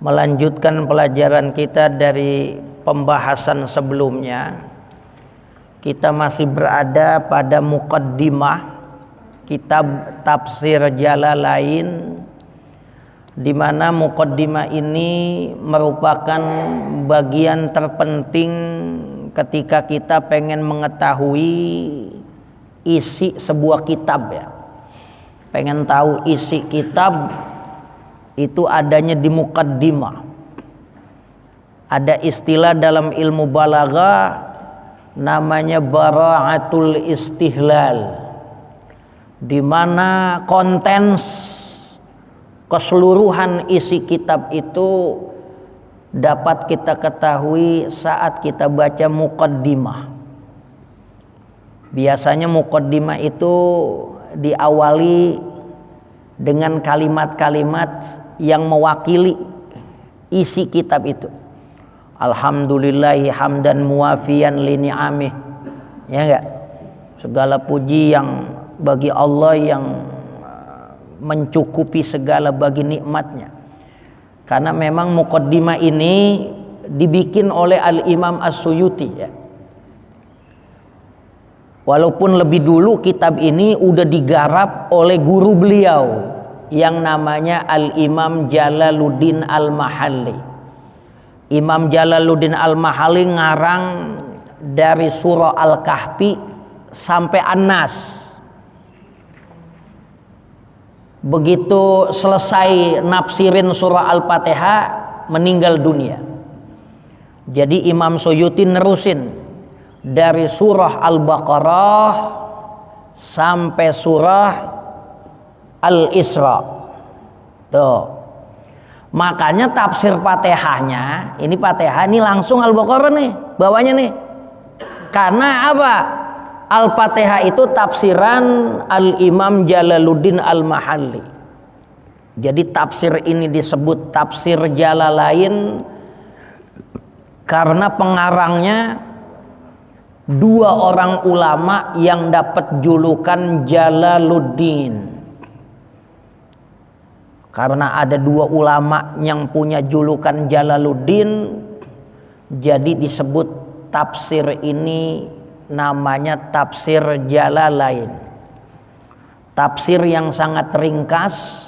Melanjutkan pelajaran kita dari pembahasan sebelumnya. Kita masih berada pada muqaddimah kitab Tafsir Jalalain, di mana muqaddimah ini merupakan bagian terpenting ketika kita pengen mengetahui isi sebuah kitab ya. Pengen tahu isi kitab itu adanya di muqaddimah. Ada istilah dalam ilmu balaghah namanya bara'atul istihlal, di mana kontens keseluruhan isi kitab itu dapat kita ketahui saat kita baca muqaddimah. Biasanya muqaddimah itu diawali dengan kalimat-kalimat yang mewakili isi kitab itu. Alhamdulillahi hamdan muwafiyan li ni'amih. Ya enggak? Segala puji yang bagi Allah yang mencukupi segala bagi nikmatnya. Karena memang muqaddimah ini dibikin oleh Al-Imam As-Suyuti ya. Walaupun lebih dulu kitab ini udah digarap oleh guru beliau yang namanya Al-Imam Jalaluddin Al-Mahalli. Imam Jalaluddin Al-Mahalli ngarang dari surah Al-Kahfi sampai An-Nas. Begitu selesai nafsirin surah Al-Fatihah, meninggal dunia. Jadi Imam Suyuti nerusin dari surah Al-Baqarah sampai surah Al-Isra. Tuh. Makanya tafsir Fatihahnya, ini Fatihah ini langsung Al-Baqarah nih, bawahnya nih. Karena apa? Al-Fatihah itu tafsiran Al-Imam Jalaluddin Al-Mahalli. Jadi tafsir ini disebut tafsir Jalalain karena pengarangnya dua orang ulama yang dapat julukan Jalaluddin. Karena ada dua ulama yang punya julukan Jalaluddin, jadi disebut tafsir ini namanya tafsir Jalalain. Tafsir yang sangat ringkas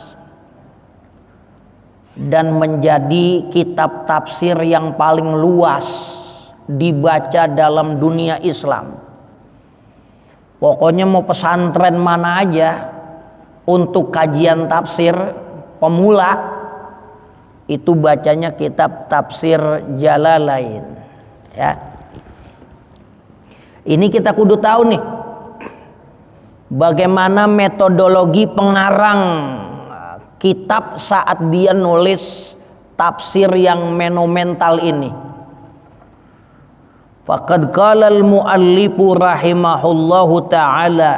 dan menjadi kitab tafsir yang paling luas dibaca dalam dunia Islam. Pokoknya mau pesantren mana aja untuk kajian tafsir pemula itu bacanya kitab tafsir Jalalain ya. Ini kita kudu tahu nih bagaimana metodologi pengarang kitab saat dia nulis tafsir yang monumental ini. Faqad qala al-muallifu rahimahullahu ta'ala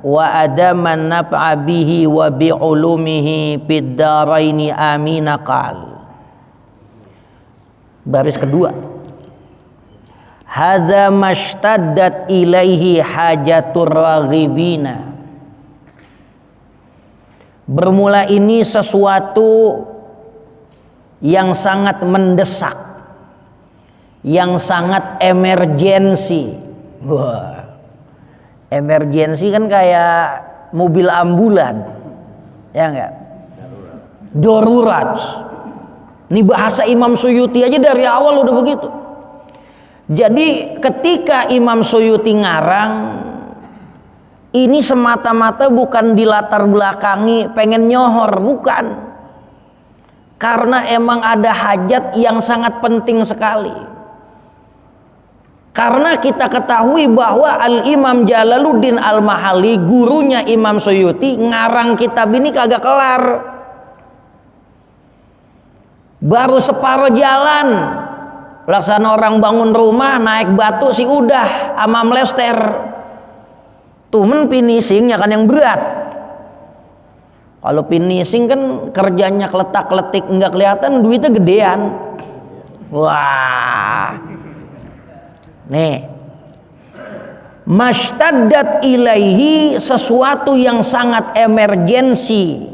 wa adama naf'a bihi wa bi'ulumihi fid daraini amina qal. Baris kedua, hadza mashtaddat ilaihi hajatur raghibina. Bermula ini sesuatu yang sangat mendesak, yang sangat emergensi. Wah, emergensi kan kayak mobil ambulan, ya enggak? Darurat. Ini bahasa Imam Suyuti aja dari awal udah begitu. Jadi ketika Imam Suyuti ngarang, ini semata-mata bukan dilatar belakangi pengen nyohor, bukan. Karena emang ada hajat yang sangat penting sekali. Karena kita ketahui bahwa Al-Imam Jalaluddin Al-Mahalli, gurunya Imam Suyuti, ngarang kitab ini kagak kelar. Baru separuh jalan. Laksana orang bangun rumah, naik batu sih udah ama mlester. Tumen finishingnya kan yang berat. Kalau finishing kan kerjanya keletak-keletik nggak kelihatan, duitnya gedean. Wah. Nih, mashtaddat ilaihi, sesuatu yang sangat emergensi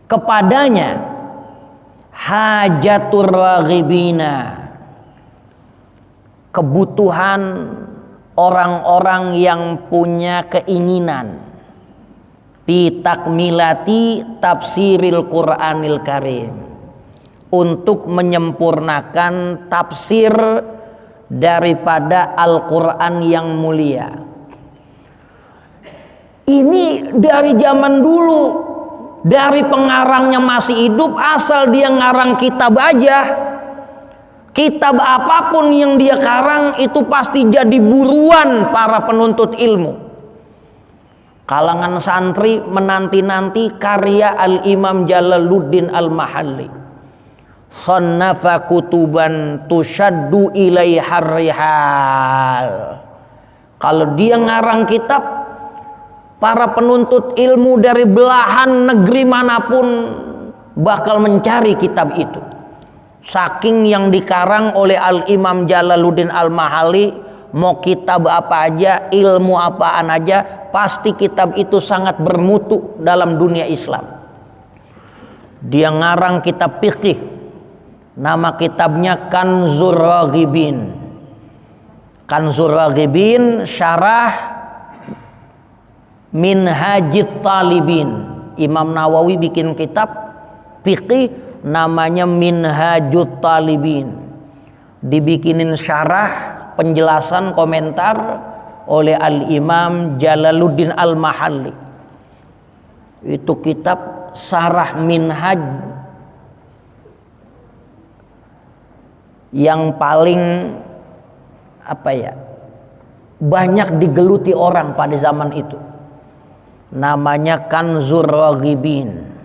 kepadanya hajatur raghibina, kebutuhan orang-orang yang punya keinginan fi takmilati tafsiril Qur'anil Karim, untuk menyempurnakan tafsir daripada Al-Quran yang mulia. Ini dari zaman dulu, dari pengarangnya masih hidup, asal dia ngarang kitab aja, kitab apapun yang dia karang itu pasti jadi buruan para penuntut ilmu. Kalangan santri menanti-nanti karya Al-Imam Jalaluddin Al-Mahalli. Sannafa kutuban tushaddu ilaihar rihal. Kalau dia ngarang kitab, para penuntut ilmu dari belahan negeri manapun bakal mencari kitab itu. Saking yang dikarang oleh Al-Imam Jalaluddin Al-Mahalli, mau kitab apa aja, ilmu apaan aja, pasti kitab itu sangat bermutu dalam dunia Islam. Dia ngarang kitab fikih, nama kitabnya Kanzur Raghibin. Kanzur Raghibin syarah Minhajit Talibin. Imam Nawawi bikin kitab fikih namanya Minhajut Talibin, dibikinin syarah, penjelasan, komentar oleh Al-Imam Jalaluddin Al-Mahalli. Itu kitab Syarah Minhaj yang paling banyak digeluti orang pada zaman itu. Namanya Kanzur Raghibin.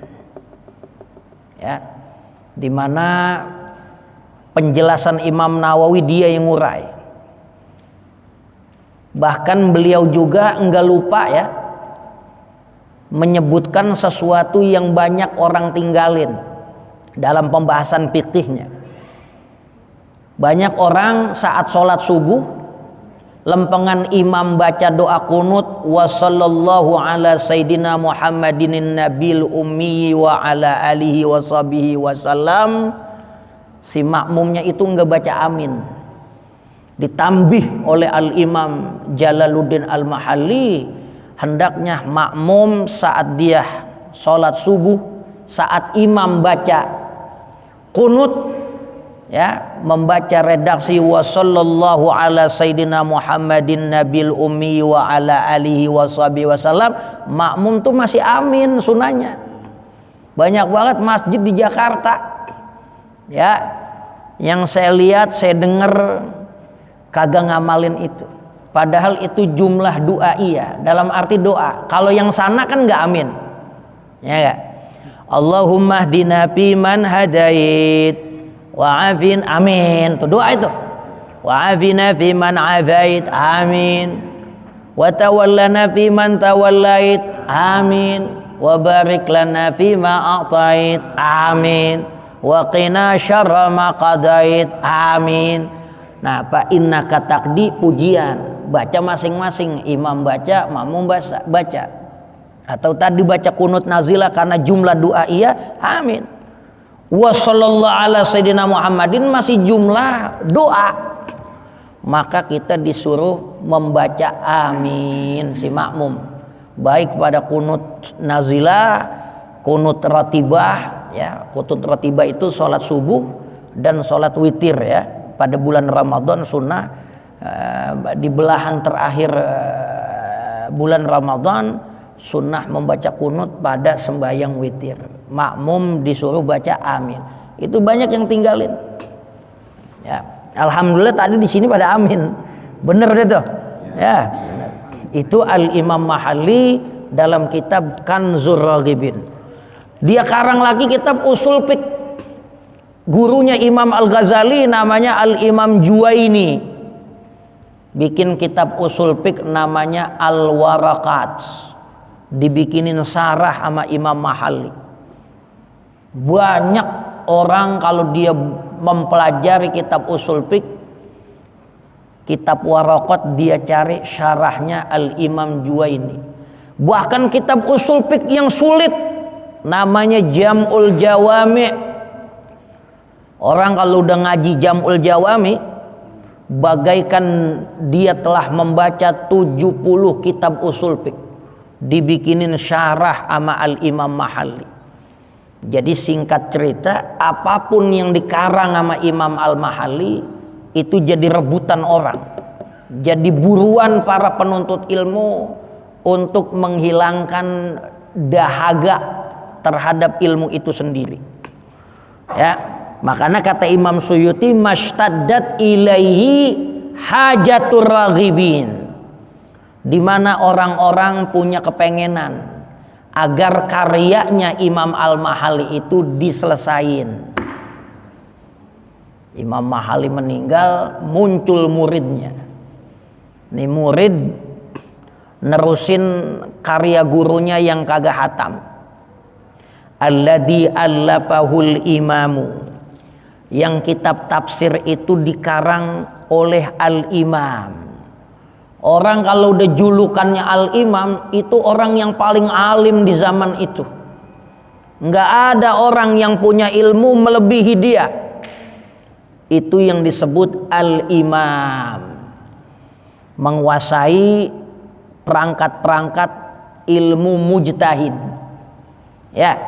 Ya, di mana penjelasan Imam Nawawi dia yang ngurai. Bahkan beliau juga enggak lupa ya menyebutkan sesuatu yang banyak orang tinggalin dalam pembahasan fikihnya. Banyak orang saat sholat subuh lempengan imam baca doa kunut wa sallallahu ala sayyidina Muhammadin nabil ummi wa ala alihi wa sahbihi wasallam, si makmumnya itu enggak baca amin. Ditambih oleh Al-Imam Jalaluddin Al-Mahalli, hendaknya makmum saat dia sholat subuh, saat imam baca kunut, ya, membaca redaksi wa sallallahu ala sayyidina Muhammadin nabil ummi wa ala alihi wa sahbihi wasallam, makmum tuh masih amin sunahnya. Banyak banget masjid di Jakarta, ya, yang saya lihat, saya dengar kagak ngamalin itu. Padahal itu jumlah doa, iya, dalam arti doa. Kalau yang sana kan nggak amin, ya gak? Allahumma hdina fiman hadait wa afin, amin, itu doa itu. Wa afina fiman afait, amin. Wa tawallana fiman tawallait, amin. Wa barik lana fima a'tait, amin. Wa qina syarra ma qadait, amin. Nah, fa innaka taqdi, pujian, baca masing-masing, imam baca, makmum baca. Atau tadi baca kunut nazilah karena jumlah doa, iya, amin. Wa sallallahu ala sayyidina Muhammadin masih jumlah doa, maka kita disuruh membaca amin si makmum, baik pada kunut nazilah, kunut ratibah, ya, kunut ratibah itu sholat subuh dan sholat witir, ya. Pada bulan Ramadan sunnah di belahan terakhir bulan Ramadan sunnah membaca kunut pada sembahyang witir. Makmum disuruh baca amin. Itu banyak yang tinggalin. Ya, alhamdulillah tadi di sini pada amin. Bener itu. Ya, itu Al-Imam Mahalli dalam kitab Kanzur Raghibin. Dia karang lagi kitab usul fiqh. Gurunya Imam Al-Ghazali namanya Al-Imam Juwaini, bikin kitab usul fiqh namanya Al-Waraqat, dibikinin syarah sama Imam Mahalli. Banyak orang kalau dia mempelajari kitab usul fiqh, kitab Waraqat, dia cari syarahnya Al-Imam Juwaini. Bahkan kitab usul fiqh yang sulit namanya Jam'ul Jawami. Orang kalau udah ngaji Jam'ul Jawami, bagaikan dia telah membaca 70 kitab usul fiqh, dibikinin syarah sama Al-Imam Mahalli. Jadi singkat cerita, apapun yang dikarang sama Imam Al-Mahalli itu jadi rebutan orang, jadi buruan para penuntut ilmu untuk menghilangkan dahaga terhadap ilmu itu sendiri. Ya, makanya kata Imam Suyuti, mashtaddat ilaihi hajatur raghibin, di mana orang-orang punya kepengenan agar karyanya Imam Al-Mahalli itu diselesain. Imam Mahalli meninggal, muncul muridnya. Nih murid nerusin karya gurunya yang kagak hatam. Alladzi allafahul imamu, yang kitab tafsir itu dikarang oleh Al-Imam. Orang kalau udah julukannya Al-Imam, itu orang yang paling alim di zaman itu. Nggak ada orang yang punya ilmu melebihi dia. Itu yang disebut Al-Imam. Menguasai perangkat-perangkat ilmu mujtahid. Ya,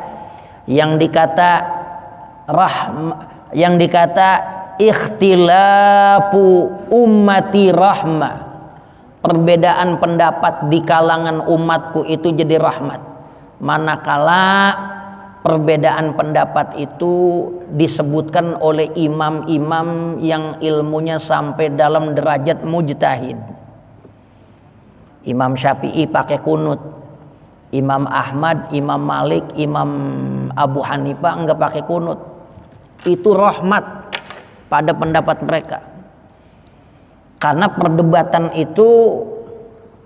yang dikata ikhtilafu ummati rahmah, perbedaan pendapat di kalangan umatku itu jadi rahmat. Manakala perbedaan pendapat itu disebutkan oleh imam-imam yang ilmunya sampai dalam derajat mujtahid. Imam Syafi'i pakai kunut, Imam Ahmad, Imam Malik, Imam Abu Hanifah enggak pakai kunut. Itu rahmat pada pendapat mereka. Karena perdebatan itu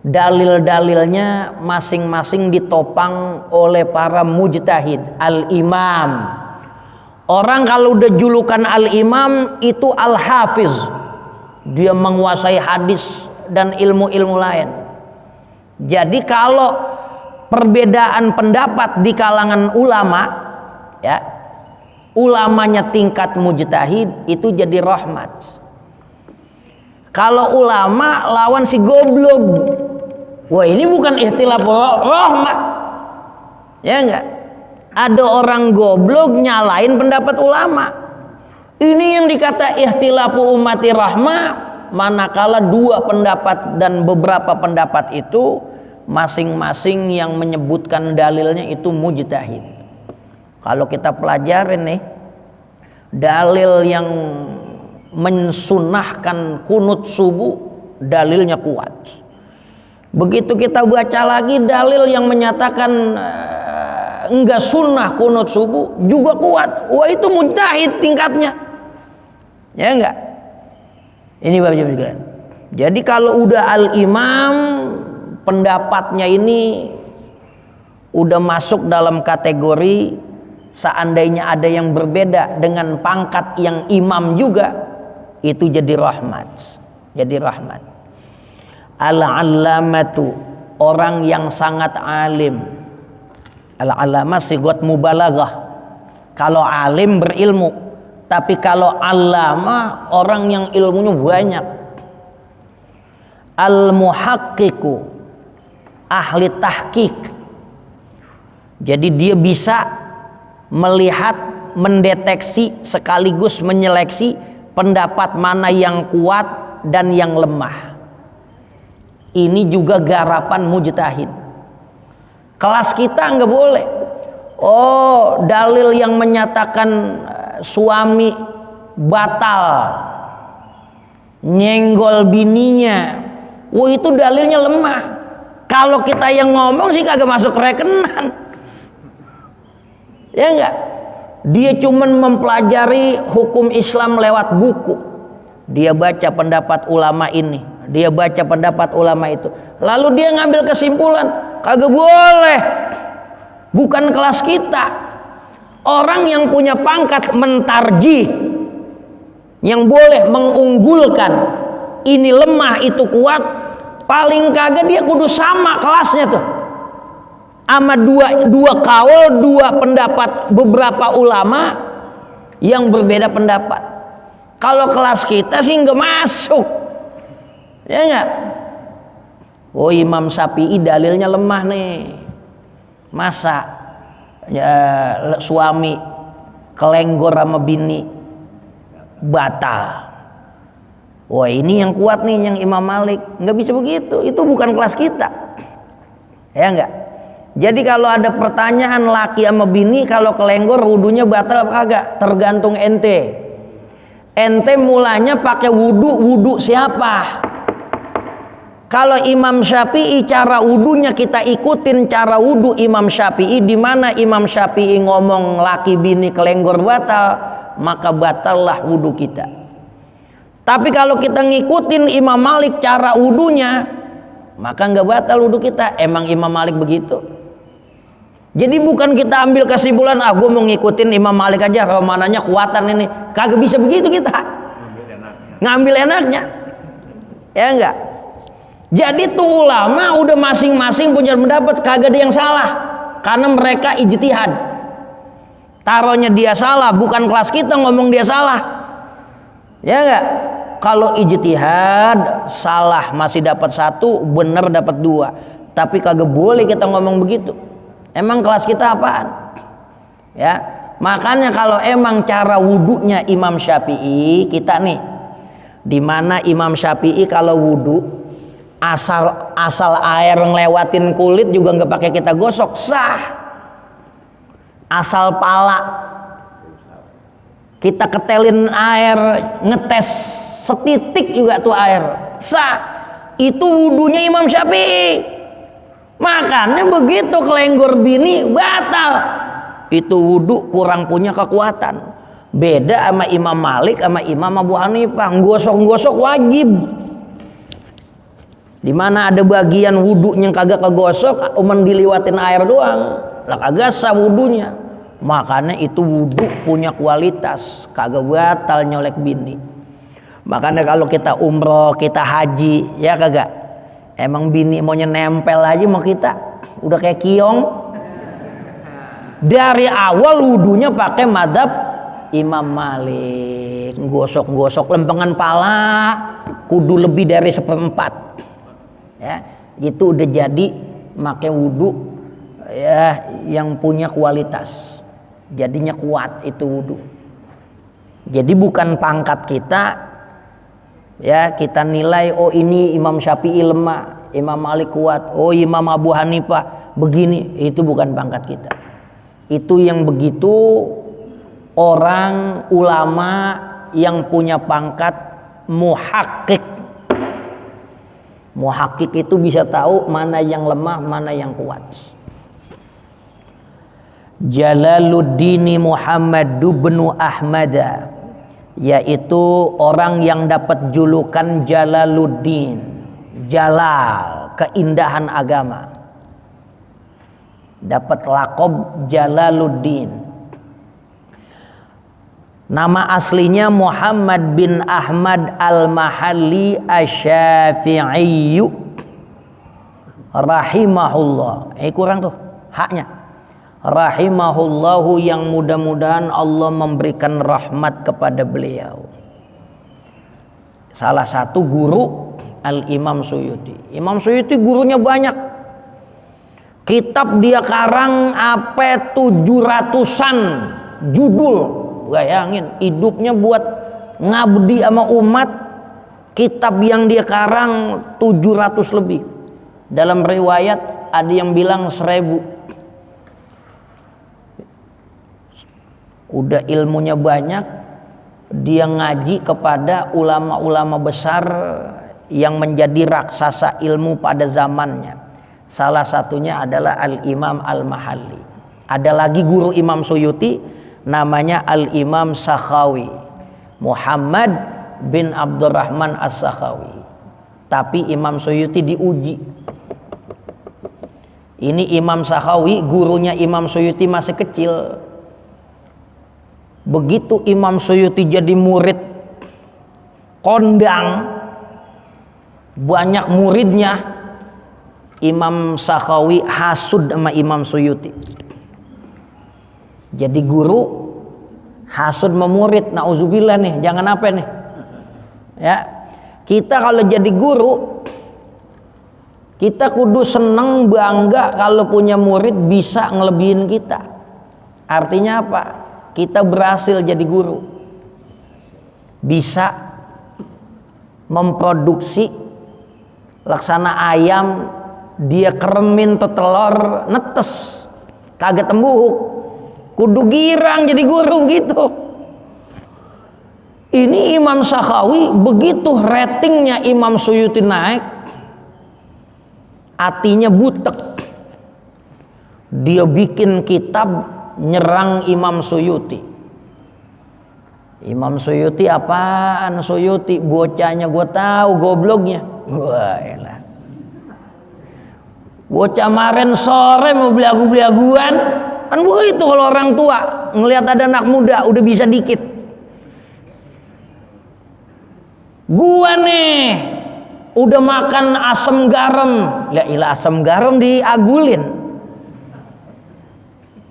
dalil-dalilnya masing-masing ditopang oleh para mujtahid, al-imam. Orang kalau udah julukan al-imam itu al-hafiz, dia menguasai hadis dan ilmu-ilmu lain. Jadi kalau perbedaan pendapat di kalangan ulama, ya, ulamanya tingkat mujtahid, itu jadi rahmat. Kalau ulama lawan si goblok, wah ini bukan ikhtilaf rahmat, ya enggak? Ada orang goblok nyalain pendapat ulama. Ini yang dikata ikhtilafu ummati rahmah, manakala dua pendapat dan beberapa pendapat itu masing-masing yang menyebutkan dalilnya itu mujtahid. Kalau kita pelajarin nih, dalil yang mensunahkan kunut subuh, dalilnya kuat. Begitu kita baca lagi dalil yang menyatakan enggak sunnah kunut subuh, juga kuat. Wah, itu mujtahid tingkatnya, ya enggak? Ini Bapak Ibu sekalian. Jadi kalau udah al-imam, pendapatnya ini udah masuk dalam kategori seandainya ada yang berbeda dengan pangkat yang imam juga, itu jadi rahmat. Jadi rahmat. Al-allamatu, orang yang sangat alim. Al-allamah sigot mubalaghah. Kalau alim berilmu, tapi kalau allama orang yang ilmunya banyak. Al-muhaqqiqu, ahli tahqiq. Jadi dia bisa melihat, mendeteksi sekaligus menyeleksi pendapat mana yang kuat dan yang lemah. Ini juga garapan mujtahid. Kelas kita nggak boleh. Oh, dalil yang menyatakan suami batal nyenggol bininya, wah itu dalilnya lemah. Kalau kita yang ngomong sih kagak masuk rekenan, ya enggak? Dia cuman mempelajari hukum Islam lewat buku. Dia baca pendapat ulama ini, dia baca pendapat ulama itu, lalu dia ngambil kesimpulan. Kagak boleh. Bukan kelas kita. Orang yang punya pangkat mentarjih, yang boleh mengunggulkan, ini lemah itu kuat, paling kagak dia kudu sama kelasnya tuh. sama dua kaul, dua pendapat beberapa ulama yang berbeda pendapat. Kalau kelas kita sih nggak masuk, ya nggak? Oh, Imam Syafi'i dalilnya lemah nih. Masa ya, suami kelenggor sama bini batal. Wah, ini yang kuat nih, yang Imam Malik. Nggak bisa begitu, itu bukan kelas kita, ya nggak? Jadi kalau ada pertanyaan laki sama bini kalau kelenggor wudunya batal apa kagak, tergantung ente. Ente mulanya pakai wudu siapa? Kalau Imam Syafi'i cara wudunya kita ikutin cara wudu Imam Syafi'i, di mana Imam Syafi'i ngomong laki bini kelenggor batal, maka batallah wudu kita. Tapi kalau kita ngikutin Imam Malik cara wudunya, maka nggak batal wudu kita. Emang Imam Malik begitu. Jadi bukan kita ambil kesimpulan, gue mau ngikutin Imam Malik aja, kalau mananya kuatan ini. Kagak bisa begitu kita. Ngambil enaknya. Ya enggak? Jadi tuh ulama udah masing-masing punya pendapat, kagak ada yang salah, karena mereka ijtihad. Taruhnya dia salah, bukan kelas kita ngomong dia salah, ya enggak? Kalau ijtihad salah masih dapat 1, benar dapat 2, tapi kagak boleh kita ngomong begitu. Emang kelas kita apaan? Ya, makanya kalau emang cara wudunya Imam Syafi'i kita nih, di mana Imam Syafi'i kalau wudu asal air ngelewatin kulit juga nggak pakai kita gosok, sah. Asal pala kita ketelin air, ngetes setitik juga tuh air, sah. Itu wudunya Imam Syafi'i. Makanya begitu kelenggor bini batal, itu wudu kurang punya kekuatan. Beda sama Imam Malik sama Imam Abu Hanifah, gosok-gosok wajib. Di mana ada bagian wudu yang kagak kegosok, cuman diliwatin air doang, lah kagak sah wudunya. Makanya itu wudu punya kualitas, kagak batal nyolek bini. Makanya kalau kita umroh, kita haji, ya kagak, emang bini maunya nempel aja mau kita, udah kayak kiong. Dari awal wudunya pakai madhab Imam Malik, gosok-gosok lempengan pala kudu lebih dari 1/4. Ya, itu udah jadi make wudu ya yang punya kualitas, jadinya kuat itu wudu. Jadi bukan pangkat kita ya kita nilai, oh ini Imam Syafi'i lemah, Imam Malik kuat, oh Imam Abu Hanifah begini, itu bukan pangkat kita. Itu yang begitu orang ulama yang punya pangkat muhakkik. Muhakkik itu bisa tahu mana yang lemah, mana yang kuat. Jalaluddin Muhammad bin Ahmad, yaitu orang yang dapat julukan Jalaluddin, Jalal, keindahan agama. Dapat lakob Jalaluddin. Nama aslinya Muhammad bin Ahmad al-Mahalli asy-Syafi'i rahimahullah. Kurang tuh haknya. Rahimahullahu, yang mudah-mudahan Allah memberikan rahmat kepada beliau. Salah satu guru Al-Imam Suyuti. Imam Suyuti gurunya banyak. Kitab dia karang apa 700-an judul. Bayangin hidupnya buat ngabdi sama umat, kitab yang dia karang 700 lebih. Dalam riwayat ada yang bilang 1000. Udah ilmunya banyak, dia ngaji kepada ulama-ulama besar yang menjadi raksasa ilmu pada zamannya. Salah satunya adalah Al-Imam Al-Mahalli. Ada lagi guru Imam Suyuti namanya Al-Imam Sakhawi, Muhammad bin Abdurrahman As-Sakhawi. Tapi Imam Suyuti diuji. Ini Imam Sakhawi, gurunya Imam Suyuti masih kecil. Begitu Imam Suyuti jadi murid kondang, banyak muridnya, Imam Sakhawi hasud sama Imam Suyuti. Jadi guru hasud memurid, nauzubillah nih, jangan apa nih. Ya, kita kalau jadi guru, kita kudu seneng bangga kalau punya murid bisa ngelebihin kita. Artinya apa? Kita berhasil jadi guru, bisa memproduksi laksana ayam, dia keremin tuh telur netes, kagak tembuhuk, kudu girang jadi guru gitu. Ini Imam Sakhawi begitu ratingnya Imam Suyuti naik, hatinya butek, dia bikin kitab nyerang Imam Suyuti. Imam Suyuti apaan? Suyuti bocahnya gue tahu gobloknya. Wah elah, bocah kemarin sore mau belagu-belaguan. Kan begitu kalau orang tua ngelihat ada anak muda udah bisa dikit. Gua nih udah makan asam garam, ya ilah asam garam diagulin.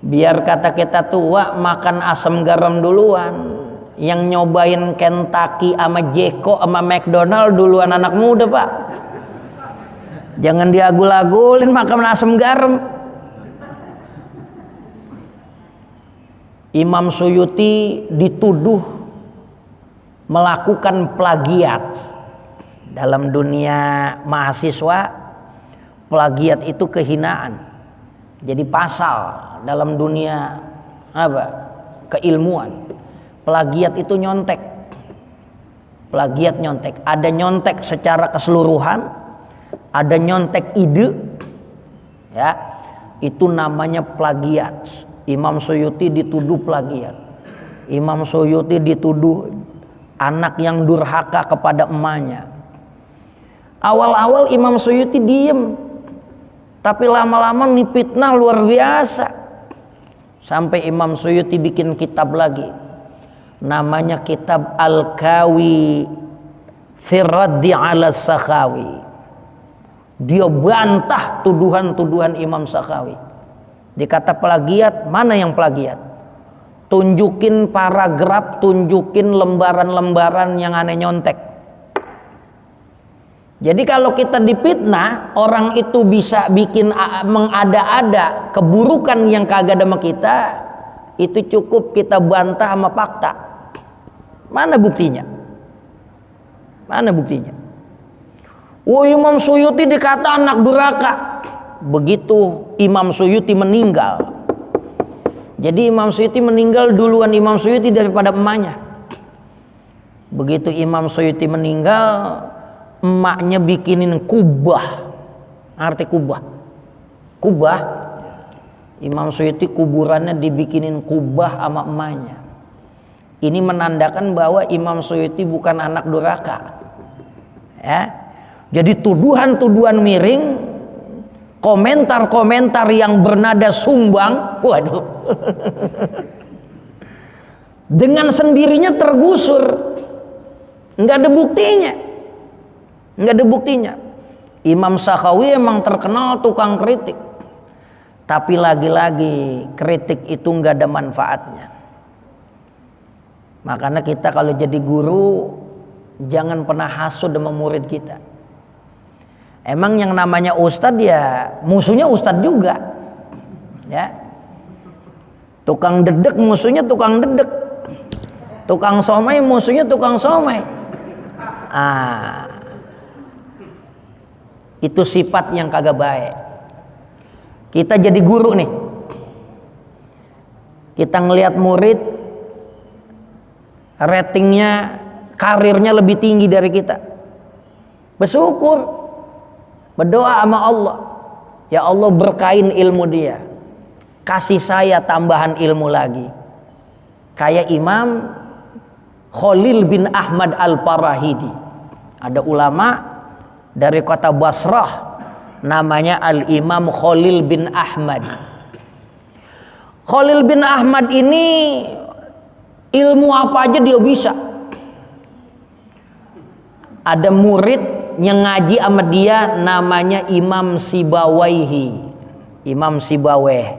Biar kata kita tua makan asam garam duluan. Yang nyobain Kentucky sama Jeko sama McDonald duluan anak muda, Pak. Jangan diagul-agulin makan asam garam. Imam Suyuti dituduh melakukan plagiat. Dalam dunia mahasiswa, plagiat itu kehinaan. Jadi pasal dalam dunia apa? Keilmuan. Plagiat itu nyontek. Plagiat nyontek. Ada nyontek secara keseluruhan, ada nyontek ide. Ya, itu namanya plagiat. Imam Suyuti dituduh plagiat. Imam Suyuti dituduh anak yang durhaka kepada emaknya. Awal-awal Imam Suyuti diem, tapi lama-lama nih fitnah luar biasa. Sampai Imam Suyuti bikin kitab lagi, namanya kitab Al-Kawi fi Raddi ala Sakhawi. Dia bantah tuduhan-tuduhan Imam Sakhawi. Dikata plagiat, mana yang plagiat? Tunjukin paragraf, tunjukin lembaran-lembaran yang aneh nyontek. Jadi kalau kita dipitnah, orang itu bisa bikin mengada-ada keburukan yang kagak ada sama kita, itu cukup kita bantah sama fakta. Mana buktinya? Mana buktinya? Oh, Imam Suyuti dikata anak durhaka. Begitu Imam Suyuti meninggal, jadi Imam Suyuti meninggal duluan Imam Suyuti daripada emaknya. Begitu Imam Suyuti meninggal, emaknya bikinin kubah. Arti kubah? Kubah, Imam Suyuti kuburannya dibikinin kubah sama emaknya. Ini menandakan bahwa Imam Suyuti bukan anak durhaka. Ya. Jadi tuduhan-tuduhan miring, komentar-komentar yang bernada sumbang, waduh, dengan sendirinya tergusur, nggak ada buktinya, nggak ada buktinya. Imam Sakhawi emang terkenal tukang kritik, tapi lagi-lagi kritik itu nggak ada manfaatnya. Makanya kita kalau jadi guru jangan pernah hasud sama murid kita. Emang yang namanya ustadz ya musuhnya ustadz juga, ya. Tukang dedek musuhnya tukang dedek, tukang somai musuhnya tukang somai. Itu sifat yang kagak baik. Kita jadi guru nih, kita ngelihat murid ratingnya, karirnya lebih tinggi dari kita, bersyukur. Berdoa sama Allah, ya Allah berkahin ilmu dia, kasih saya tambahan ilmu lagi. Kayak Imam Khalil bin Ahmad Al-Farahidi, ada ulama dari kota Basrah namanya Al-Imam Khalil bin Ahmad. Khalil bin Ahmad ini ilmu apa aja dia bisa. Ada murid yang ngaji sama dia namanya Imam Sibawaihi. Imam Sibaweh.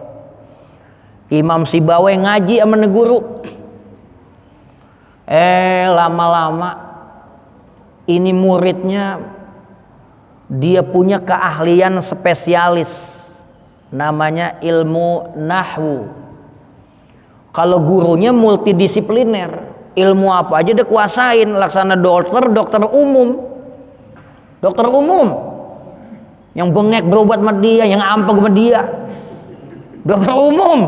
Imam Sibaweh ngaji sama guru. Lama-lama ini muridnya dia punya keahlian spesialis namanya ilmu nahwu. Kalau gurunya multidisipliner, ilmu apa aja dia kuasain, laksana dokter umum. Dokter umum yang bengek berobat sama dia, yang ampeg sama dia. Dokter umum.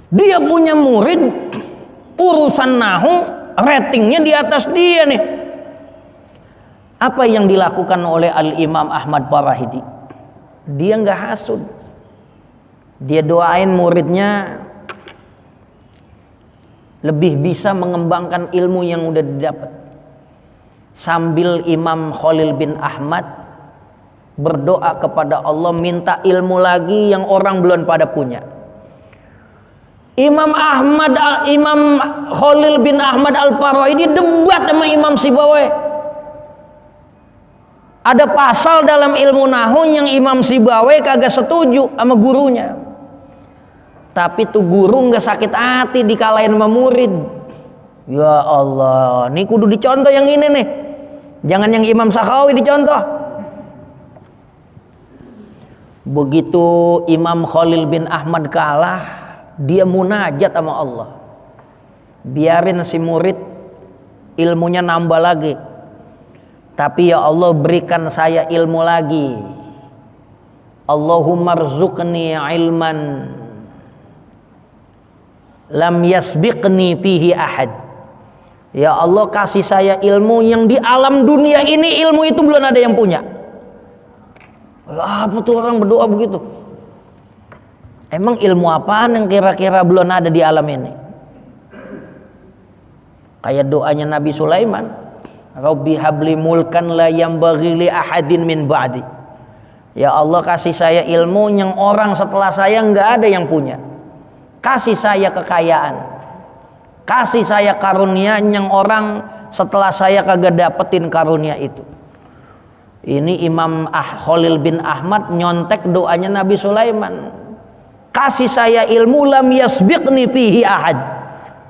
Dia punya murid urusan nahu ratingnya di atas dia nih. Apa yang dilakukan oleh Al-Imam Ahmad Farahidi? Dia nggak hasud. Dia doain muridnya lebih bisa mengembangkan ilmu yang udah didapat. Sambil Imam Khalil bin Ahmad berdoa kepada Allah minta ilmu lagi yang orang belum pada punya. Imam Khalil bin Ahmad Al-Farahidi debat sama Imam Sibaweh. Ada pasal dalam ilmu nahwu yang Imam Sibaweh kagak setuju sama gurunya. Tapi tuh guru nggak sakit hati dikalahin sama murid. Ya Allah, nih kudu dicontoh yang ini nih. Jangan yang Imam Sakhawi dicontoh. Begitu Imam Khalil bin Ahmad kalah, dia munajat sama Allah. Biarin si murid ilmunya nambah lagi. Tapi ya Allah berikan saya ilmu lagi. Allahumma rzuqni ilman lam yasbiqni fihi ahad. Ya Allah kasih saya ilmu yang di alam dunia ini ilmu itu belum ada yang punya. Apa tuh orang berdoa begitu? Emang ilmu apaan yang kira-kira belum ada di alam ini? Kayak doanya Nabi Sulaiman, Rabbi habli mulkan la yambaghi li ahadin min ba'di. Ya Allah kasih saya ilmu yang orang setelah saya nggak ada yang punya. Kasih saya kekayaan, kasih saya karunia yang orang setelah saya kagak dapetin karunia itu. Ini Imam Khalil bin Ahmad nyontek doanya Nabi Sulaiman. Kasih saya ilmu lam yasbiqni fihi ahad.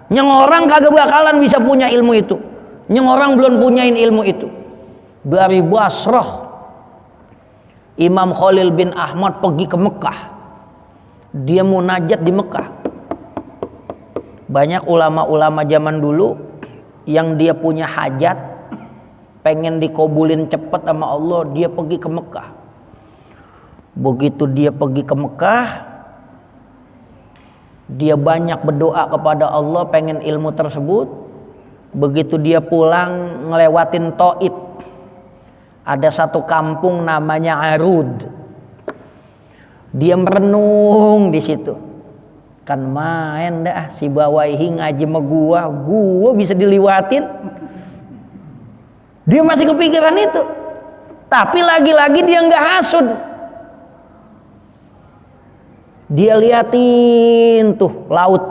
Yang orang kagak bakalan bisa punya ilmu itu. Yang orang belum punyain ilmu itu. Dari Basrah Imam Khalil bin Ahmad pergi ke Mekah. Dia munajat di Mekah. Banyak ulama-ulama zaman dulu yang dia punya hajat, pengen dikabulin cepet sama Allah, dia pergi ke Mekah. Begitu dia pergi ke Mekah, dia banyak berdoa kepada Allah pengen ilmu tersebut. Begitu dia pulang ngelewatin Taif, ada satu kampung namanya Arud. Dia merenung di situ. Kan main dah si Bawaihi ngaji sama gua bisa diliwatin. Dia masih kepikiran itu. Tapi lagi-lagi dia nggak hasud. Dia liatin tuh laut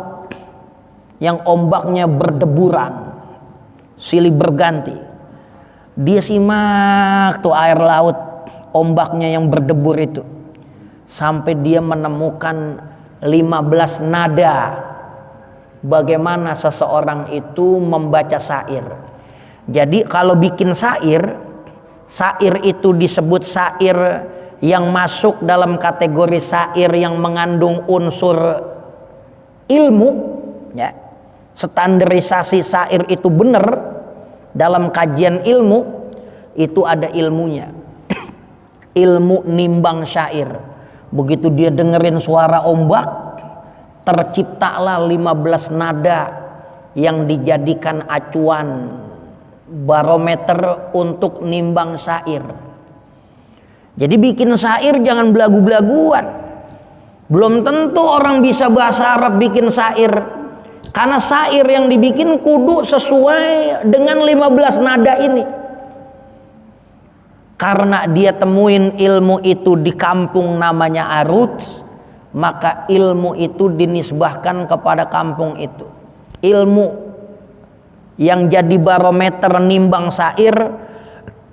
yang ombaknya berdeburan, silih berganti. Dia simak tuh air laut, ombaknya yang berdebur itu. Sampai dia menemukan 15 nada bagaimana seseorang itu membaca syair. Jadi kalau bikin syair itu disebut syair yang masuk dalam kategori syair yang mengandung unsur ilmu, ya. Standarisasi syair itu benar dalam kajian ilmu itu ada ilmunya. Ilmu nimbang syair. Begitu dia dengerin suara ombak, terciptalah 15 nada yang dijadikan acuan barometer untuk nimbang syair. Jadi bikin syair jangan belagu-belaguan. Belum tentu orang bisa bahasa Arab bikin syair. Karena syair yang dibikin kudu sesuai dengan 15 nada ini. Karena dia temuin ilmu itu di kampung namanya Arud, maka ilmu itu dinisbahkan kepada kampung itu. Ilmu yang jadi barometer nimbang syair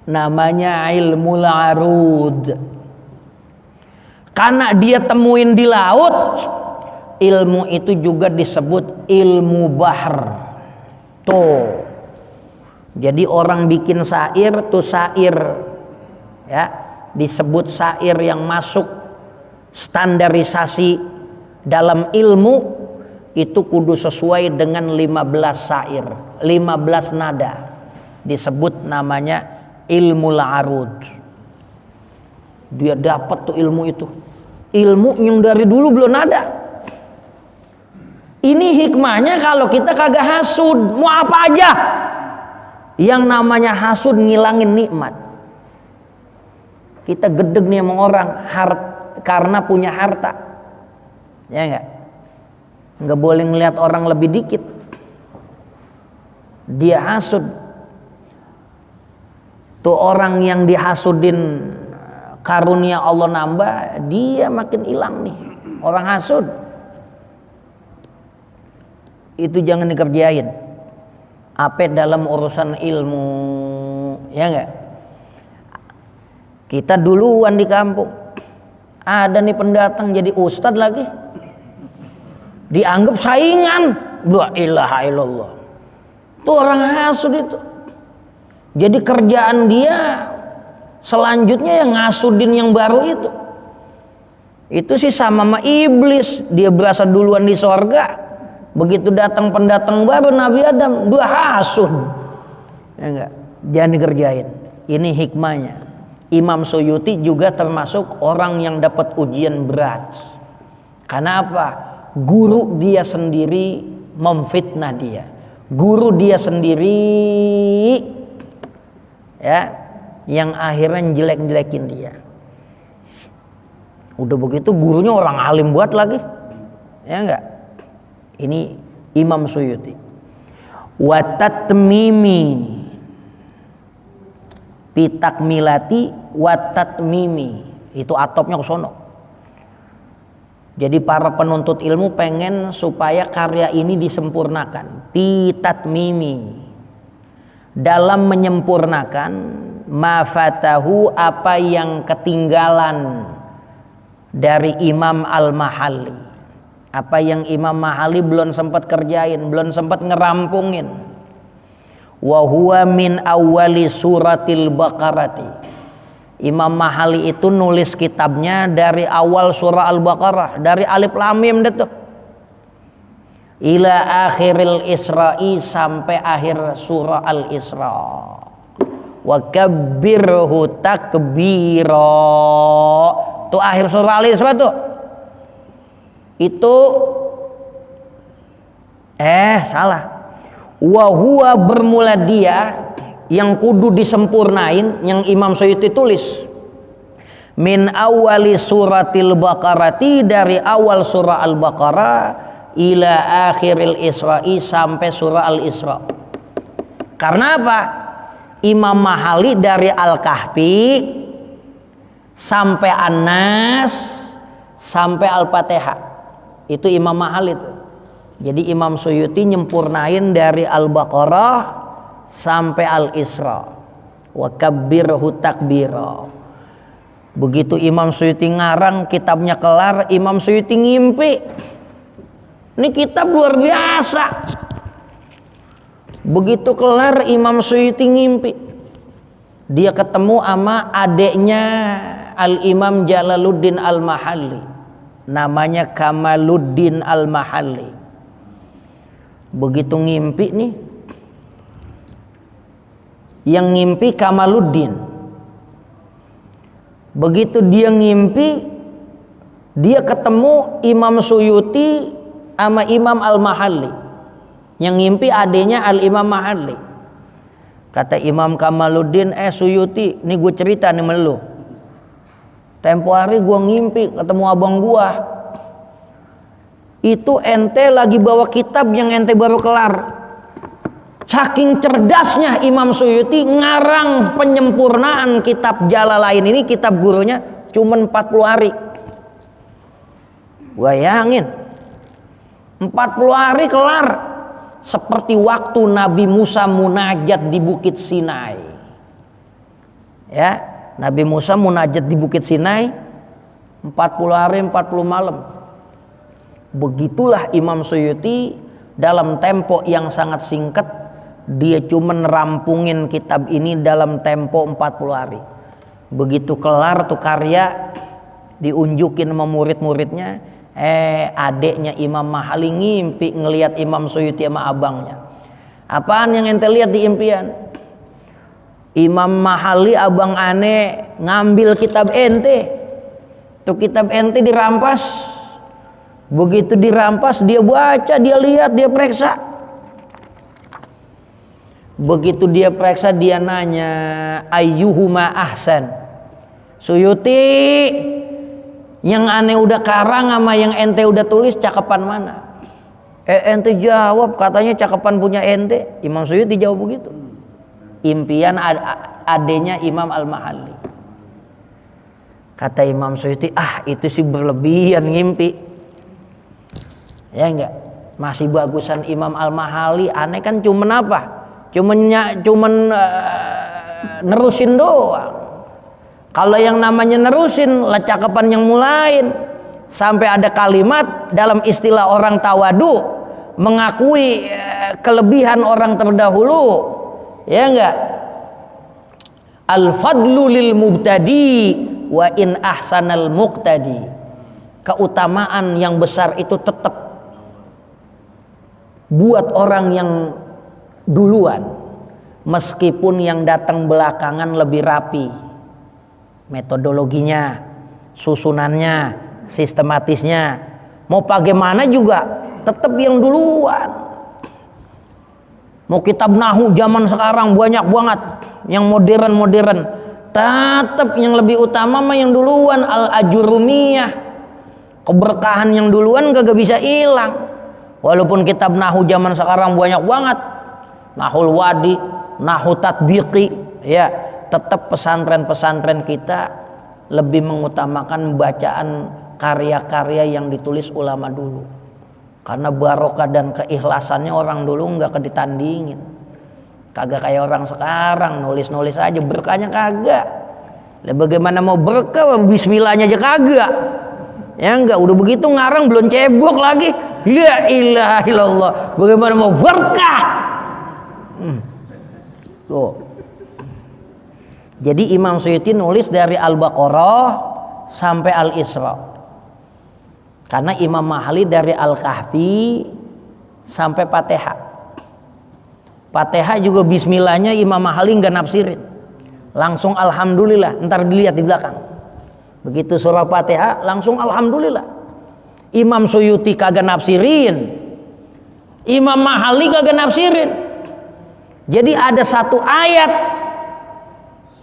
namanya ilmu arud. Karena dia temuin di laut, ilmu itu juga disebut ilmu bahr. Tuh. Jadi orang bikin syair tuh syair ya, disebut syair yang masuk standarisasi dalam ilmu itu kudu sesuai dengan 15 syair, 15 nada. Disebut namanya ilmu arud. Dia dapat tuh ilmu itu. Ilmu yang dari dulu belum ada. Ini hikmahnya kalau kita kagak hasud, mau apa aja. Yang namanya hasud ngilangin nikmat. Kita gedeg nih sama orang karena punya harta. Ya enggak? Enggak boleh ngelihat orang lebih dikit. Dia hasud. Tuh orang yang dihasudin karunia Allah nambah, dia makin hilang nih. Orang hasud itu jangan dikerjain. Apa dalam urusan ilmu, ya enggak? Kita duluan di kampung, ada nih pendatang jadi ustadz lagi, dianggap saingan. La ilaha illallah. Tuh orang hasud itu. Jadi kerjaan dia selanjutnya yang ngasudin yang baru itu. Itu sih sama iblis. Dia berasa duluan di sorga. Begitu datang pendatang baru Nabi Adam, dua hasud. Ya enggak? Jangan dikerjain. Ini hikmahnya. Imam Suyuti juga termasuk orang yang dapat ujian berat. Karena apa? Guru dia sendiri memfitnah dia. Guru dia sendiri ya, yang akhirnya jelek-jelekin dia. Udah begitu gurunya orang alim buat lagi. Ya enggak? Ini Imam Suyuti. Wa tatmimi pitakmilati wa tatmimi. Itu atopnya ke sono. Jadi para penuntut ilmu pengen supaya karya ini disempurnakan. Pitatmimi. Dalam menyempurnakan mafatahu, apa yang ketinggalan dari Imam Al-Mahalli, apa yang Imam Mahalli belum sempat kerjain, belum sempat ngerampungin. Wa huwa min awwali suratil Baqarati. Imam Mahalli itu nulis kitabnya dari awal surah Al-Baqarah, dari alif lam mim itu ila akhiril Isra'i, sampai akhir surah Al-Isra. Wa kabbirhu takbira. Tuh akhir surah Al-Isra tuh. Itu salah. Wa huwa bermula dia yang kudu disempurnain, yang Imam Suyuti tulis. Min awali suratil Baqarati, dari awal surah Al-Baqarah ila akhiril Isra'i, sampai surah Al-Isra. Karena apa? Imam Mahalli dari Al-Kahfi sampai An-Nas sampai Al-Fatihah. Itu Imam Mahalli itu. Jadi Imam Suyuti nyempurnain dari Al-Baqarah sampai Al-Isra. Wa kabbirhu takbira. Begitu Imam Suyuti ngarang, kitabnya kelar, Imam Suyuti ngimpi. Ini kitab luar biasa. Begitu kelar Imam Suyuti ngimpi, dia ketemu sama adeknya Al-Imam Jalaluddin Al-Mahalli, namanya Kamaluddin Al-Mahalli. Begitu ngimpi nih, yang ngimpi Kamaluddin. Begitu dia ngimpi, dia ketemu Imam Suyuti sama Imam Al-Mahalli. Yang ngimpi adenya Al-Imam Mahalli. Kata Imam Kamaluddin, Suyuti, nih gue cerita nih sama lu. Tempo hari gue ngimpi ketemu abang gue. Itu ente lagi bawa kitab yang ente baru kelar. Saking cerdasnya Imam Suyuti ngarang penyempurnaan kitab Jalalain ini, kitab gurunya cuman 40 hari. Bayangin, 40 hari kelar. seperti waktu Nabi Musa munajat di Bukit Sinai. Ya, Nabi Musa munajat di Bukit Sinai 40 hari 40 malam. Begitulah Imam Suyuti dalam tempo yang sangat singkat, dia cuma rampungin kitab ini dalam tempo 40 hari. Begitu kelar tuh karya, diunjukin sama murid-muridnya, adeknya Imam Mahali ngimpi ngelihat Imam Suyuti sama abangnya. Apaan yang ente lihat di impian? Imam Mahali abang ane ngambil kitab ente. Tuh kitab ente dirampas. Begitu dirampas, dia baca, dia lihat, dia periksa. Begitu dia periksa, dia nanya, ayyuhuma ahsan. Suyuti, yang aneh udah karang sama yang ente udah tulis cakapan mana? Ente jawab, katanya cakapan punya ente. Imam Suyuti jawab begitu. Impian adenya Imam Al-Mahali. Kata Imam Suyuti, itu sih berlebihan ngimpi. Ya enggak, masih bagusan Imam Al-Mahali. Aneh kan cuman apa? Cuman nerusin doang. Kalau yang namanya nerusin lah cakapan yang mulain. Sampai ada kalimat dalam istilah orang tawadu, mengakui kelebihan orang terdahulu. Ya enggak? Al-fadlu lil mubtadi wa in ahsanal muqtadi. Keutamaan yang besar itu tetap buat orang yang duluan, meskipun yang datang belakangan lebih rapi metodologinya, susunannya, sistematisnya. Mau bagaimana juga tetap yang duluan. Mau kitab Nahu zaman sekarang banyak banget yang modern-modern, tetap yang lebih utama mah yang duluan. Al-Ajurumiyah, keberkahan yang duluan kagak bisa hilang. Walaupun kitab Nahu zaman sekarang banyak banget, Nahul Wadi, Nahu Tatbiqi, ya, tetap pesantren-pesantren kita lebih mengutamakan bacaan karya-karya yang ditulis ulama dulu. Karena barokah dan keikhlasannya orang dulu nggak keditandingin. Kagak kayak orang sekarang nulis-nulis aja, berkahnya kagak. Lah bagaimana mau berkah, bismillahnya aja kagak. Ya enggak, udah begitu ngarang belum cebok lagi. La ilaha illallah. Bagaimana mau berkah? Tuh. Jadi Imam Suyuti nulis dari Al-Baqarah sampai Al-Isra. Karena Imam Mahali dari Al-Kahfi sampai Fatihah. Fatihah juga bismillahnya Imam Mahali enggak nafsirin. Langsung alhamdulillah, ntar dilihat di belakang. Begitu surah Fatihah langsung alhamdulillah. Imam Suyuti kagak nafsirin, Imam Mahali kagak nafsirin. Jadi ada satu ayat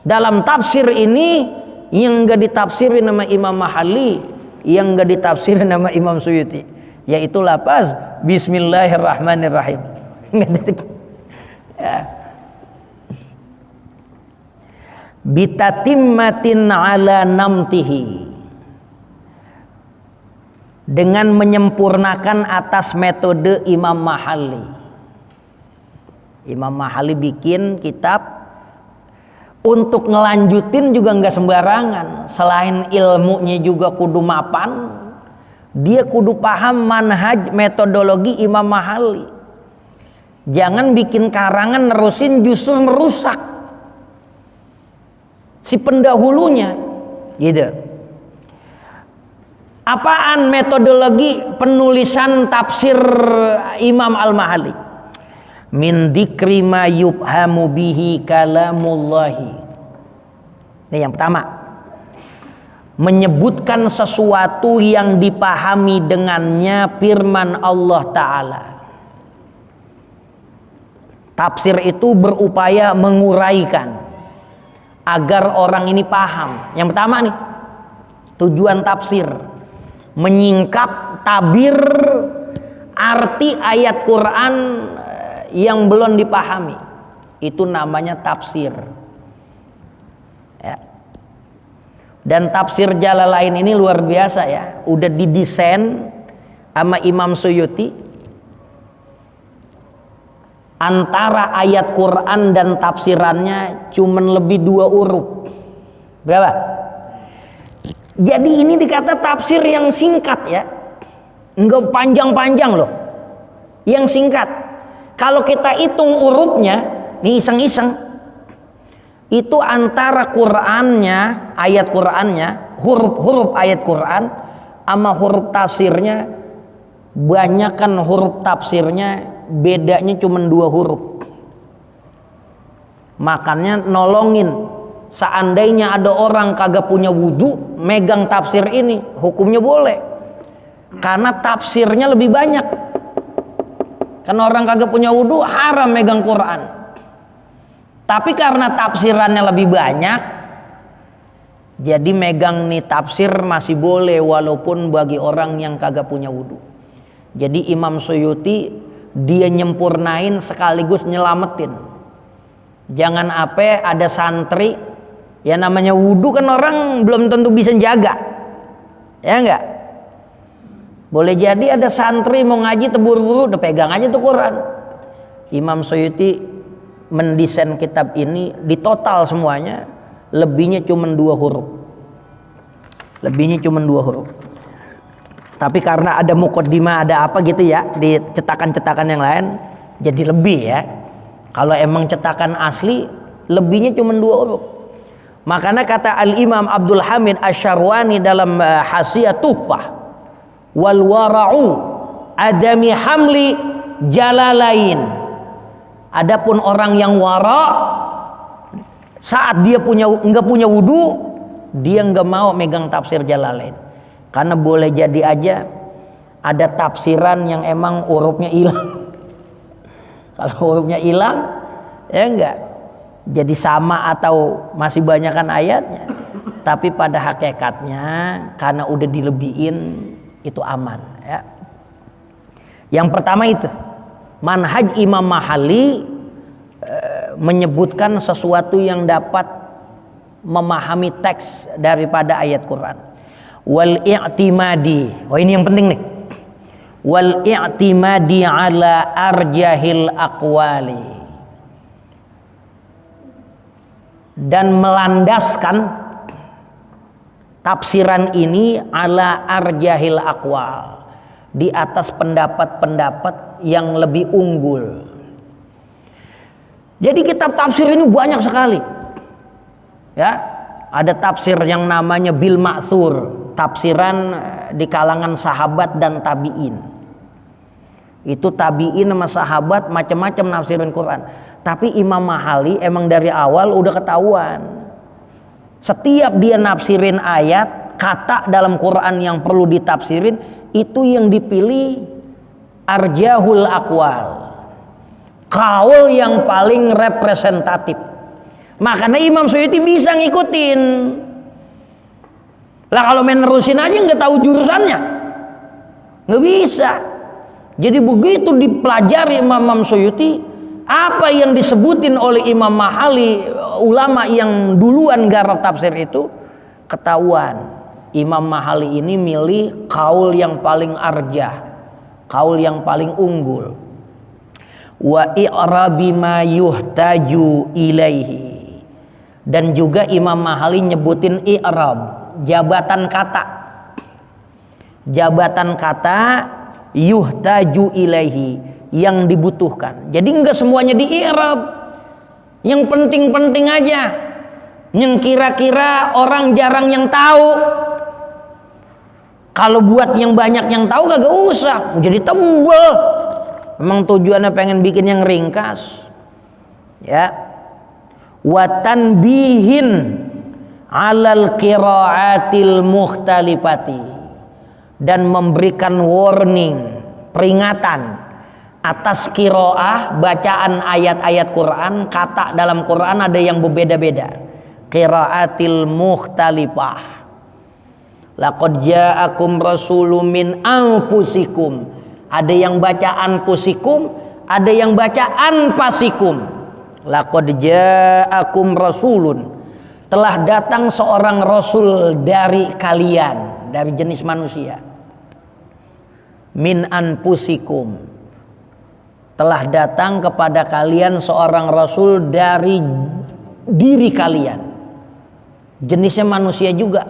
dalam tafsir ini yang enggak ditafsirin nama Imam Mahali, yang enggak ditafsirin nama Imam Suyuti, yaitu lafaz Bismillahirrahmanirrahim. Ya. Bitatimmatin ala namtihi, dengan menyempurnakan atas metode Imam Mahali. Imam Mahali bikin kitab untuk ngelanjutin juga nggak sembarangan. Selain ilmunya juga kudu mapan, dia kudu paham manhaj metodologi Imam Mahali. Jangan bikin karangan nerusin justru merusak si pendahulunya, gitu. Apaan metodologi penulisan tafsir Imam Al-Mahali? Min dzikri ma yubhamu bihi kalamullahi. Ini yang pertama, menyebutkan sesuatu yang dipahami dengannya firman Allah Ta'ala. Tafsir itu berupaya menguraikan agar orang ini paham. Yang pertama nih, tujuan tafsir menyingkap tabir arti ayat Quran yang belum dipahami. Itu namanya tafsir. Ya. Dan tafsir Jalalain ini luar biasa ya. Udah didesain sama Imam Suyuti antara ayat Quran dan tafsirannya cuman lebih 2 huruf. Berapa? Jadi ini dikata tafsir yang singkat ya, enggak panjang-panjang loh, yang singkat. Kalau kita hitung hurufnya, nih iseng-iseng, itu antara Qurannya, ayat Qurannya, huruf-huruf ayat Quran sama huruf tafsirnya, banyakan huruf tafsirnya bedanya cuma 2 huruf. Makanya nolongin, seandainya ada orang kagak punya wudhu megang tafsir ini, hukumnya boleh, karena tafsirnya lebih banyak. Karena orang kagak punya wudhu haram megang Quran, tapi karena tafsirannya lebih banyak, jadi megang nih tafsir masih boleh walaupun bagi orang yang kagak punya wudhu. Jadi Imam Suyuti dia nyempurnain sekaligus nyelamatin. Jangan apa ada santri, ya namanya wudhu kan orang belum tentu bisa jaga, ya enggak? Boleh jadi ada santri mau ngaji terburu-buru udah pegang aja tuh Quran. Imam Suyuti mendesain kitab ini di total semuanya lebihnya cuma 2 huruf. Lebihnya cuma 2 huruf. Tapi karena ada muqaddimah, ada apa gitu ya di cetakan-cetakan yang lain, jadi lebih ya. Kalau emang cetakan asli lebihnya cuma 2 huruf. Makanya kata Al-Imam Abdul Hamid Asy-Syarwani dalam Hasyiah Tuhfah, wal wara'u adami hamli jalalain. Adapun orang yang wara, saat dia enggak punya wudu, dia enggak mau megang tafsir Jalalain, karena boleh jadi aja ada tafsiran yang emang hurufnya hilang. Kalau hurufnya hilang, ya enggak jadi sama atau masih banyakan ayatnya, tapi pada hakikatnya karena udah dilebihin itu aman ya. Yang pertama itu manhaj Imam Mahalli menyebutkan sesuatu yang dapat memahami teks daripada ayat Quran. Wal i'timadi, oh ini yang penting nih. Wal i'timadi ala arjahil aqwali, dan melandaskan tafsiran ini ala arjahil aqwal, di atas pendapat-pendapat yang lebih unggul. Jadi kitab tafsir ini banyak sekali. Ya, ada tafsir yang namanya Bil Ma'thur, tafsiran di kalangan sahabat dan tabi'in. Itu tabi'in sama sahabat macam-macam nafsirin Quran. Tapi Imam Mahalli emang dari awal udah ketahuan. Setiap dia nafsirin ayat, kata dalam Quran yang perlu ditafsirin, itu yang dipilih arjahul aqwal, kaul yang paling representatif. Makanya Imam Suyuti bisa ngikutin. Lah kalau main nerusin aja nggak tahu jurusannya, nggak bisa. Jadi begitu dipelajari Imam Suyuti, apa yang disebutin oleh Imam Mahalli, ulama yang duluan garap tafsir itu, ketahuan Imam Mahalli ini milih kaul yang paling arjah, kaul yang paling unggul. Wa i'rabi ma yuhtaju ilaihi, dan juga Imam Mahalli nyebutin i'rab, jabatan kata, jabatan kata yuhtaju ilaihi, yang dibutuhkan. Jadi enggak semuanya di i'rab, yang penting-penting aja, yang kira-kira orang jarang yang tahu. Kalau buat yang banyak yang tahu kagak usah, jadi tebel. Memang tujuannya pengen bikin yang ringkas. Ya. Wa tanbihin 'alal qiraatil mukhtalifati, dan memberikan warning, peringatan atas qiraah, bacaan ayat-ayat Quran, kata dalam Quran ada yang berbeda-beda. Qiraatil mukhtalifah. Laqad ja'akum rasulun min anfusikum. Ada yang baca anfusikum, ada yang baca anfasikum. Laqad ja'akum rasulun, telah datang seorang rasul dari kalian, dari jenis manusia. Min anfusikum, telah datang kepada kalian seorang rasul dari diri kalian. Jenisnya manusia juga.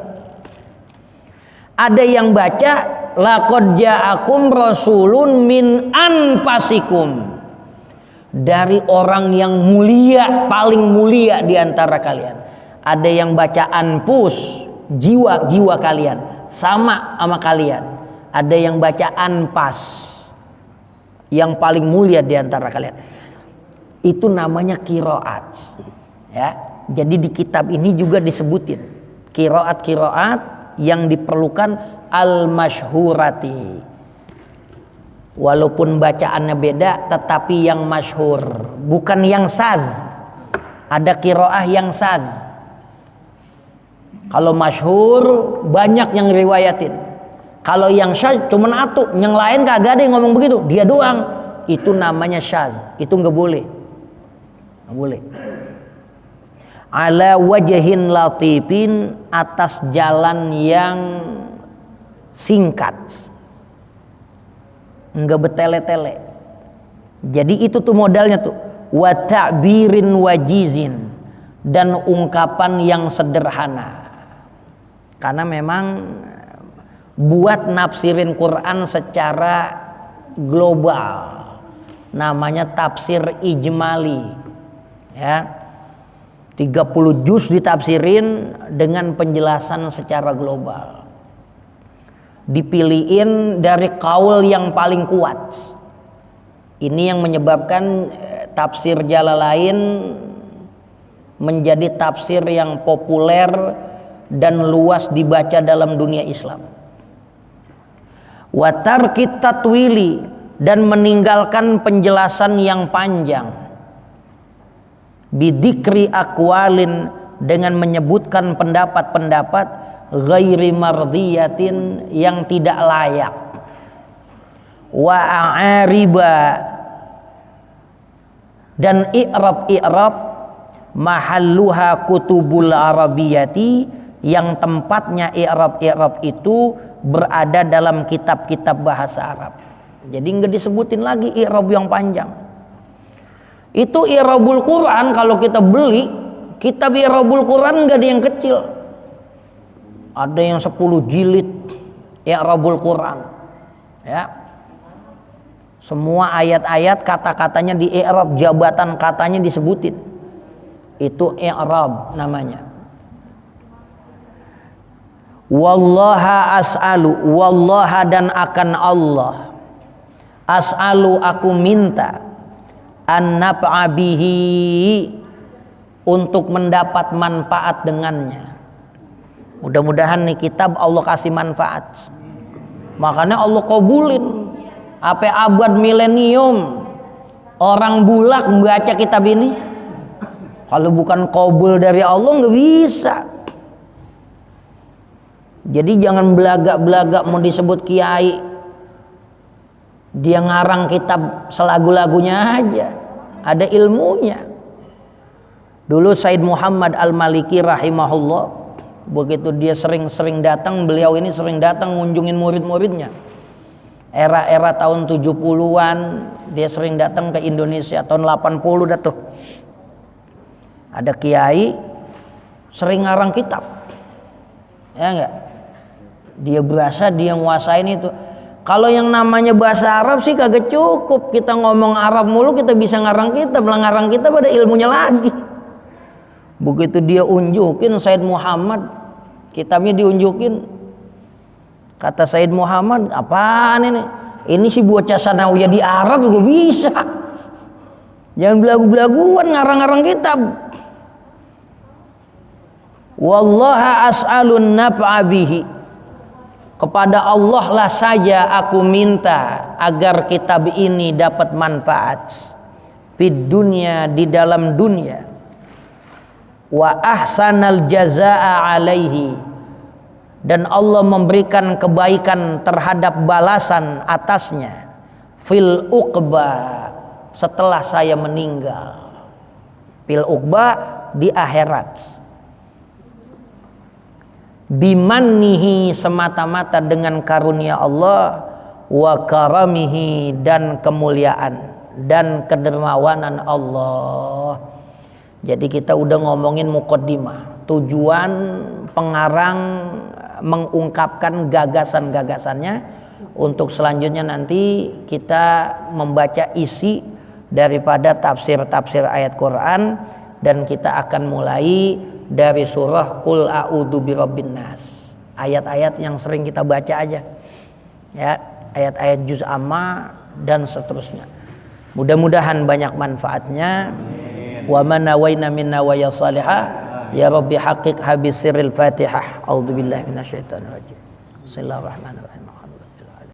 Ada yang baca laqad ja'akum rasulun min anfasikum, dari orang yang mulia, paling mulia di antara kalian. Ada yang baca anfus, jiwa kalian, sama kalian. Ada yang baca anfas, yang paling mulia di antara kalian. Itu namanya qiraat. Ya. Jadi di kitab ini juga disebutin qiraat yang diperlukan al-masyhurati. Walaupun bacaannya beda, tetapi yang masyhur, bukan yang saz. Ada qiraah yang saz. Kalau masyhur banyak yang riwayatin. Kalau yang syaz cuman atu, yang lain kagak ada yang ngomong begitu, dia doang. Itu namanya syaz. Itu nggak boleh. Nggak boleh. Ala wajhin latifin, atas jalan yang singkat, nggak bertele-tele. Jadi itu tuh modalnya tuh, wa ta'birin wajizin, dan ungkapan yang sederhana. Karena memang buat nafsirin Quran secara global namanya tafsir ijmali, ya. 30 juz ditafsirin dengan penjelasan secara global. Dipilihin dari kaul yang paling kuat. Ini yang menyebabkan tafsir Jalalain menjadi tafsir yang populer dan luas dibaca dalam dunia Islam. Wa tarkit tatwili, dan meninggalkan penjelasan yang panjang. Bidikri aqwalin, dengan menyebutkan pendapat-pendapat ghairi mardiyatin, yang tidak layak. Wa a'ariba, dan i'rab mahalluha kutubul arabiyati, yang tempatnya i'rab itu berada dalam kitab-kitab bahasa Arab. Jadi nggak disebutin lagi i'rab yang panjang. Itu i'rabul Quran, kalau kita beli kitab i'rabul Quran nggak ada yang kecil. Ada yang 10 jilid i'rabul Quran. Ya. Semua ayat-ayat kata-katanya di i'rab, jabatan katanya disebutin. Itu i'rab namanya. Wallaha as'alu, wallaha, dan akan Allah, as'alu, aku minta, an naf'a bihi, untuk mendapat manfaat dengannya. Mudah-mudahan nih kitab Allah kasih manfaat. Makanya Allah kabulin. Apa abad milenium orang bulak membaca kitab ini. Kalau bukan kabul dari Allah nggak bisa. Jadi jangan belagak-belagak mau disebut kiai, dia ngarang kitab selagu-lagunya aja, ada ilmunya. Dulu Said Muhammad Al-Maliki rahimahullah, begitu dia sering-sering datang, beliau ini sering datang ngunjungin murid-muridnya. Era-era tahun 70-an dia sering datang ke Indonesia, tahun 80 dah tuh. Ada kiai sering ngarang kitab. Ya enggak? Dia berasa dia nguasain itu. Kalau yang namanya bahasa Arab sih kagak cukup. Kita ngomong Arab mulu kita bisa ngarang kitab. Ngarang kitab ada ilmunya lagi. Begitu dia unjukin Said Muhammad, kitabnya diunjukin. Kata Said Muhammad, apaan ini? Ini si bocah sanawiyah di Arab juga bisa. Jangan belagu-belaguan ngarang-ngarang kitab. Wallaha as'alun naf'a bihi, kepada Allah lah saja aku minta agar kitab ini dapat manfaat fid dunya, di dalam dunia, wa ahsanal jazaa'a alaihi, dan Allah memberikan kebaikan terhadap balasan atasnya fil uqba, setelah saya meninggal. Fil uqba, di akhirat. Bimannihi, semata-mata dengan karunia Allah, wa karamihi, dan kemuliaan. dan kedermawanan Allah. Jadi kita udah ngomongin muqaddimah, tujuan pengarang mengungkapkan gagasan-gagasannya untuk selanjutnya nanti kita membaca isi daripada tafsir-tafsir ayat Quran, dan kita akan mulai dari surah Qul a'udzu birabbin nas. Ayat-ayat yang sering kita baca aja. Ya, ayat-ayat juz amma dan seterusnya. Mudah-mudahan banyak manfaatnya. Wa man nawaina min nawaya salihah ya rabbi haqiq habis sirril fatihah. A'udzubillahi minasyaitonir rajim. Bismillahirrahmanirrahim.